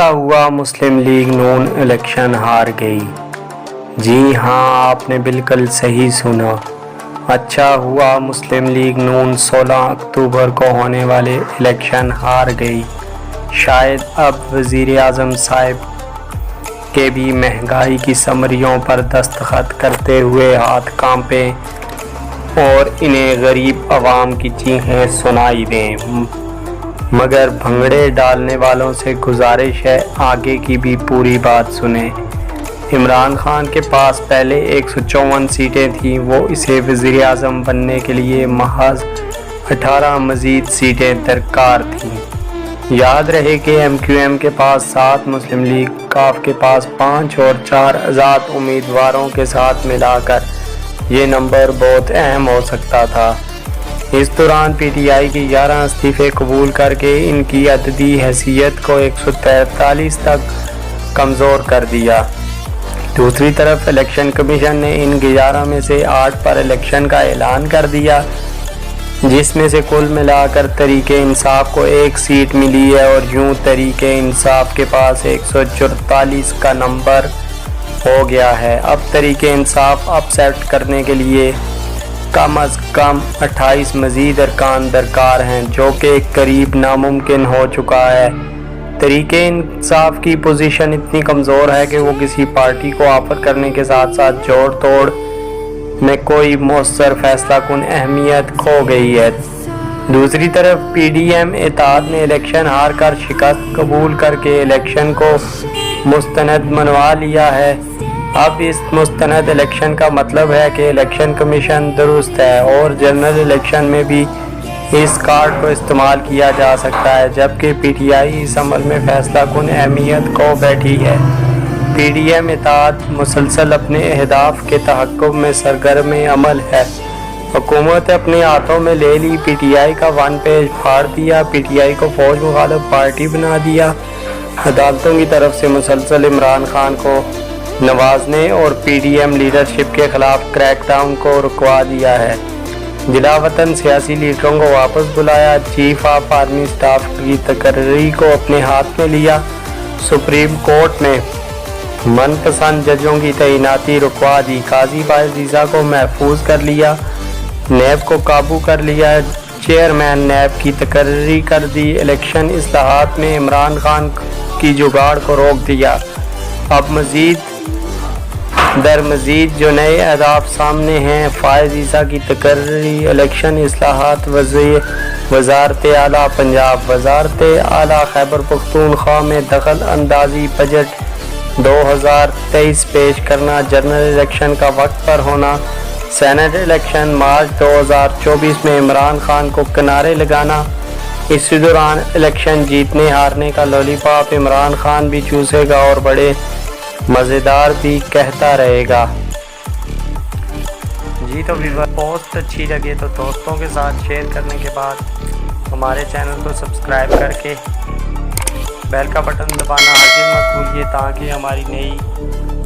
ہوا مسلم لیگ نون الیکشن ہار گئی۔ جی ہاں، آپ نے بالکل صحیح سنا۔ اچھا ہوا مسلم لیگ نون 16 اکتوبر کو ہونے والے الیکشن ہار گئی۔ شاید اب وزیر اعظم صاحب کے بھی مہنگائی کی سمریوں پر دستخط کرتے ہوئے ہاتھ کانپیں اور انہیں غریب عوام کی چیخیں سنائی دیں، مگر بھنگڑے ڈالنے والوں سے گزارش ہے آگے کی بھی پوری بات سنیں۔ عمران خان کے پاس پہلے 154 سیٹیں تھیں، وہ اسے وزیر اعظم بننے کے لیے محض 18 مزید سیٹیں درکار تھیں۔ یاد رہے کہ ایم کیو ایم کے پاس 7، مسلم لیگ کاف کے پاس 5 اور 4 آزاد امیدواروں کے ساتھ ملا کر یہ نمبر بہت اہم ہو سکتا تھا۔ اس دوران پی ٹی آئی کی 11 استعفے قبول کر کے ان کی عددی حیثیت کو 143 تک کمزور کر دیا۔ دوسری طرف الیکشن کمیشن نے ان 11 میں سے 8 پر الیکشن کا اعلان کر دیا، جس میں سے کل ملا کر تحریک انصاف کو 1 سیٹ ملی ہے، اور یوں تحریک انصاف کے پاس 144 کا نمبر ہو گیا ہے۔ اب تحریک انصاف اپ سیٹ کرنے کے لیے کم از کم 28 مزید ارکان درکار ہیں، جو کہ قریب ناممکن ہو چکا ہے۔ تحریک انصاف کی پوزیشن اتنی کمزور ہے کہ وہ کسی پارٹی کو آفر کرنے کے ساتھ ساتھ جوڑ توڑ میں کوئی مؤثر فیصلہ کن اہمیت کھو گئی ہے۔ دوسری طرف پی ڈی ایم اتحاد نے الیکشن ہار کر شکست قبول کر کے الیکشن کو مستند منوا لیا ہے۔ اب اس مستند الیکشن کا مطلب ہے کہ الیکشن کمیشن درست ہے اور جنرل الیکشن میں بھی اس کارڈ کو استعمال کیا جا سکتا ہے، جبکہ پی ٹی آئی اس عمل میں فیصلہ کن اہمیت کھو بیٹھی ہے۔ پی ڈی ایم اتحاد مسلسل اپنے اہداف کے تحقق میں سرگرم عمل ہے۔ حکومت اپنے ہاتھوں میں لے لی، پی ٹی آئی کا 1 پیج پھاڑ دیا، پی ٹی آئی کو فوج مخالف پارٹی بنا دیا، عدالتوں کی طرف سے مسلسل عمران خان کو نوازنے اور پی ڈی ایم لیڈرشپ کے خلاف کریک ڈاؤن کو رکوا دیا ہے۔ جلا وطن سیاسی لیڈروں کو واپس بلایا، چیف آف آرمی سٹاف کی تقرری کو اپنے ہاتھ میں لیا، سپریم کورٹ میں من پسند ججوں کی تعیناتی رکوا دی، قاضی باعث عیسیٰ کو محفوظ کر لیا، نیب کو قابو کر لیا، چیئرمین نیب کی تقرری کر دی، الیکشن اصلاحات میں عمران خان کی جگاڑ کو روک دیا۔ اب مزید جو نئے اہداف سامنے ہیں: فائز عیسیٰ کی تقرری، الیکشن اصلاحات، وزارت اعلیٰ پنجاب، وزارت اعلیٰ خیبر پختونخوا میں دخل اندازی، بجٹ 2023 پیش کرنا، جنرل الیکشن کا وقت پر ہونا، سینٹ الیکشن مارچ 2024 میں عمران خان کو کنارے لگانا۔ اسی دوران الیکشن جیتنے ہارنے کا لولی پاپ عمران خان بھی چوسے گا اور بڑے مزیدار بھی کہتا رہے گا۔ جی تو ویور، پوسٹ اچھی لگے تو دوستوں کے ساتھ شیئر کرنے کے بعد ہمارے چینل کو سبسکرائب کر کے بیل کا بٹن دبانا ہرگز مت بھولیے، تاکہ ہماری نئی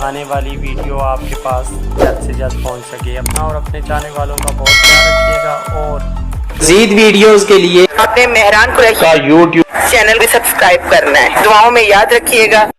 آنے والی ویڈیو آپ کے پاس جلد سے جلد پہنچ سکے۔ اپنا اور اپنے چاہنے والوں کا بہت خیال رکھیے گا، اور مزید ویڈیوز کے لیے اپنے مہران قریشی یوٹیوب چینل کو سبسکرائب کرنا ہے۔ دعاؤں میں یاد رکھیے گا۔